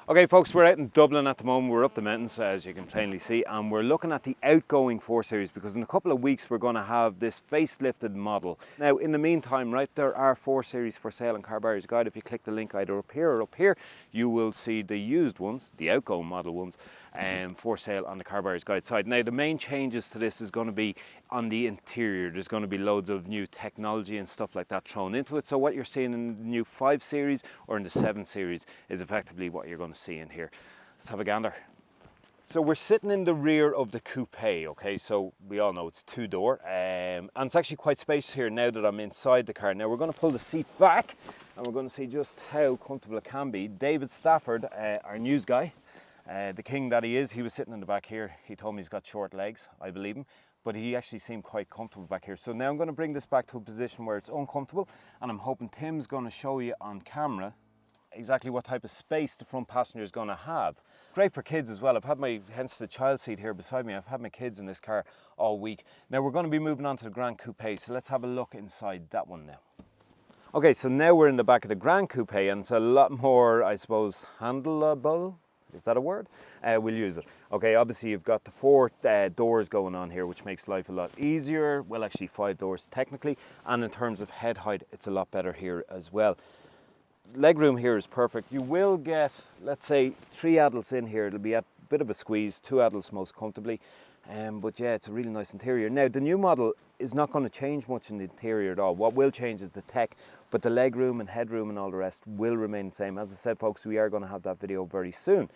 Okay folks, we're out in Dublin at the moment. We're up the mountains as you can plainly see, and we're looking at the outgoing 4 Series because in a couple of weeks we're going to have this facelifted model. Now in the meantime, right, there are 4 Series for sale on Car Buyers Guide. If you click the link either up here or up here, you will see the used ones, the outgoing model ones, for sale on the Car Buyers Guide side. Now the main changes to this is going to be on the interior. There's going to be loads of new technology and stuff like that thrown into it. So what you're seeing in the new 5 Series or in the 7 Series is effectively what you're going to see in here. Let's have a gander. So we're sitting in the rear of the coupe, okay, so we all know it's 2-door, and it's actually quite spacious here now that I'm inside the car. Now we're going to pull the seat back and we're going to see just how comfortable it can be. David Stafford, our news guy, the king that he is, he was sitting in the back here. He told me he's got short legs, I believe him, but he actually seemed quite comfortable back here. So now I'm going to bring this back to a position where it's uncomfortable, and I'm hoping Tim's going to show you on camera exactly what type of space the front passenger is going to have. Great for kids as well. I've had my, hence the child seat here beside me, I've had my kids in this car all week. Now we're going to be moving on to the Gran Coupe, so let's have a look inside that one now. Okay, so now we're in the back of the Gran Coupe and it's a lot more, I suppose, handleable. Is that a word? We'll use it. Okay, obviously you've got the 4 doors going on here, which makes life a lot easier. Well, actually 5 doors technically, and in terms of head height, it's a lot better here as well. Legroom here is perfect. You will get, let's say, 3 adults in here. It'll be a bit of a squeeze, 2 adults most comfortably. But yeah, it's a really nice interior. Now, the new model is not going to change much in the interior at all. What will change is the tech, but the legroom and headroom and all the rest will remain the same. As I said, folks, we are going to have that video very soon.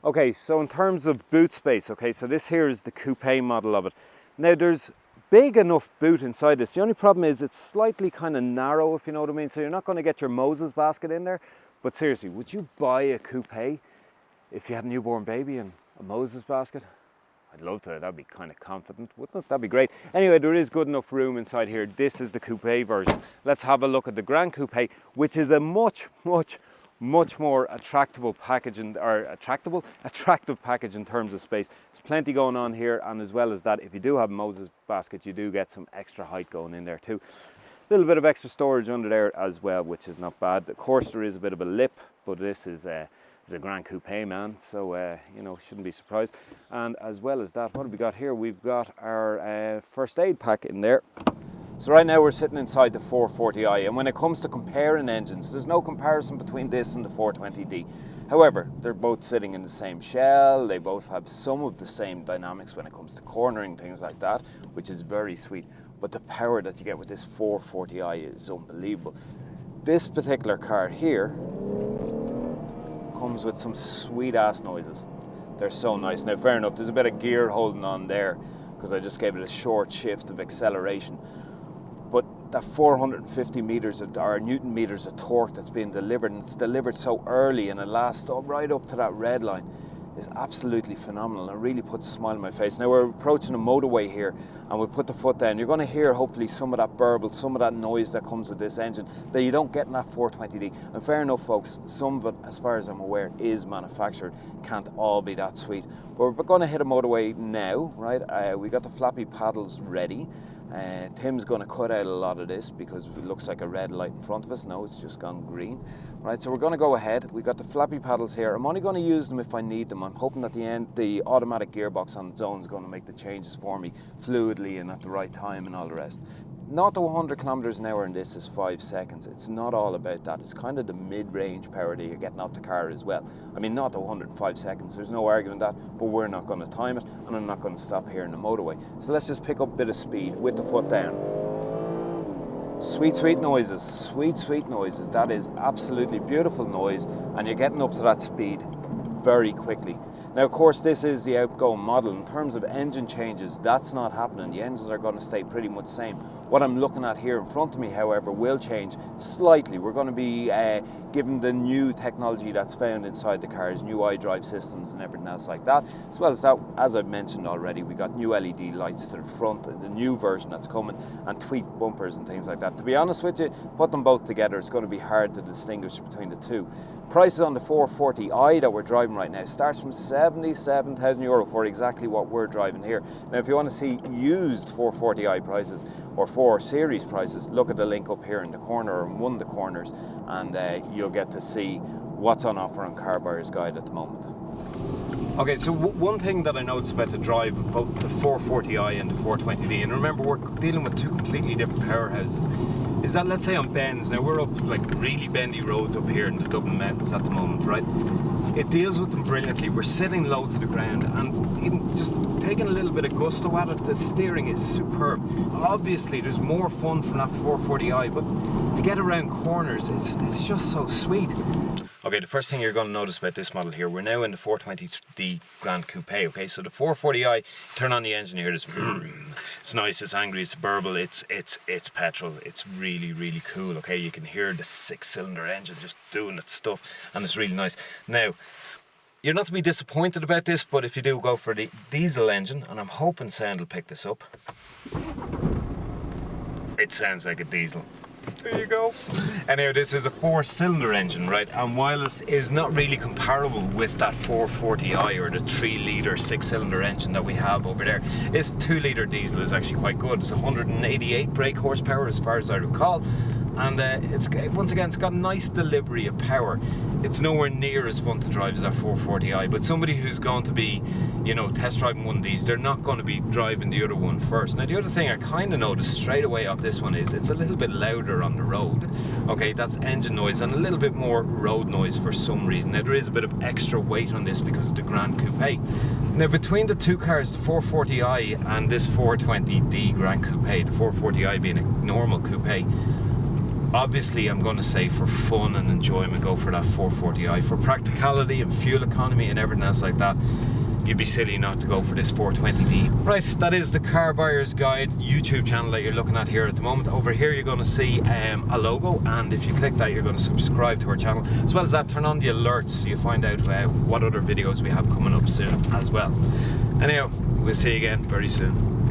Okay, so in terms of boot space, okay, so this here is the coupe model of it. Now, there's big enough boot inside this. The only problem is it's slightly kind of narrow, if you know what I mean. So you're not going to get your Moses basket in there. But seriously, would you buy a coupe if you had a newborn baby and a Moses basket? I'd love to. That'd be kind of confident, wouldn't it? That'd be great. Anyway, there is good enough room inside here. This is the coupe version. Let's have a look at the Gran Coupe, which is a much more attractive package in terms of space. There's plenty going on here, and as well as that, if you do have a Moses basket, you do get some extra height going in there too. A little bit of extra storage under there as well, which is not bad. Of course, there is a bit of a lip, but this is a Gran Coupe, man, so you know, shouldn't be surprised. And as well as that, what have we got here? We've got our first aid pack in there. So right now we're sitting inside the 440i, and when it comes to comparing engines, there's no comparison between this and the 420d. However, they're both sitting in the same shell, they both have some of the same dynamics when it comes to cornering, things like that, which is very sweet. But the power that you get with this 440i is unbelievable. This particular car here comes with some sweet ass noises. They're so nice. Now fair enough, there's a bit of gear holding on there because I just gave it a short shift of acceleration. But that 450 meters or Newton meters of torque that's being delivered, and it's delivered so early and it lasts right up to that red line, is absolutely phenomenal and really puts a smile on my face. Now we're approaching a motorway here and we put the foot down. You're going to hear hopefully some of that burble, some of that noise that comes with this engine that you don't get in that 420d. And fair enough, folks, some of it, as far as I'm aware, is manufactured. Can't all be that sweet. But we're going to hit a motorway now, right? We got the flappy paddles ready. Tim's going to cut out a lot of this because it looks like a red light in front of us. No, it's just gone green. Right, so we're going to go ahead. We've got the flappy paddles here. I'm only going to use them if I need them. I'm hoping that the automatic gearbox on its own is going to make the changes for me fluidly and at the right time and all the rest. 0 to 100 kilometers an hour in this is 5 seconds. It's not all about that. It's kind of the mid-range power that you're getting off the car as well. I mean, 0 to 105 seconds, there's no arguing that, but we're not going to time it, and I'm not going to stop here in the motorway. So let's just pick up a bit of speed with the foot down. Sweet noises, sweet noises. That is absolutely beautiful noise, and you're getting up to that speed very quickly. Now, of course, this is the outgoing model. In terms of engine changes, that's not happening. The engines are going to stay pretty much the same. What I'm looking at here in front of me, however, will change slightly. We're going to be given the new technology that's found inside the cars, new iDrive systems and everything else like that. As well as that, as I've mentioned already, we got new LED lights to the front, the new version that's coming, and tweaked bumpers and things like that. To be honest with you, put them both together, it's going to be hard to distinguish between the two. Prices on the 440i that we're driving right now starts from €77,000 for exactly what we're driving here. Now, if you want to see used 440i prices or 4 Series prices, look at the link up here in the corner or in one of the corners, and you'll get to see what's on offer on Car Buyers Guide at the moment. Okay, so one thing that I noticed about the drive of both the 440i and the 420d, and remember we're dealing with two completely different powerhouses, is that let's say on bends, now we're up like really bendy roads up here in the Dublin Mountains at the moment, right? It deals with them brilliantly. We're sitting low to the ground, and even just taking a little bit of gusto at it, the steering is superb. Obviously there's more fun from that 440i, but to get around corners, it's just so sweet. Okay, the first thing you're going to notice about this model here, we're now in the 420d Gran Coupe, okay? So the 440i, turn on the engine here, it's nice, it's angry, it's burble, it's petrol, it's really, really cool, okay? You can hear the 6-cylinder engine just doing its stuff, and it's really nice. Now, you're not to be disappointed about this, but if you do go for the diesel engine, and I'm hoping sound will pick this up, it sounds like a diesel. There you go. Anyhow, this is a 4-cylinder engine, right? And while it is not really comparable with that 440i or the 3-litre 6-cylinder engine that we have over there, this 2-litre diesel is actually quite good. It's 188 brake horsepower as far as I recall. And it's once again, it's got nice delivery of power. It's nowhere near as fun to drive as that 440i, but somebody who's going to be, you know, test driving one of these, they're not going to be driving the other one first. Now the other thing I kind of noticed straight away off this one is it's a little bit louder on the road. Okay, that's engine noise and a little bit more road noise for some reason. Now there is a bit of extra weight on this because of the Gran Coupe. Now between the two cars, the 440i and this 420d Gran Coupe, the 440i being a normal coupe, obviously I'm going to say for fun and enjoyment go for that 440i. For practicality and fuel economy and everything else like that, you'd be silly not to go for this 420d. Right, that is the Car Buyers Guide YouTube channel that you're looking at here at the moment. Over here you're going to see a logo, and if you click that you're going to subscribe to our channel. As well as that, turn on the alerts so you find out what other videos we have coming up soon as well. Anyhow, we'll see you again very soon.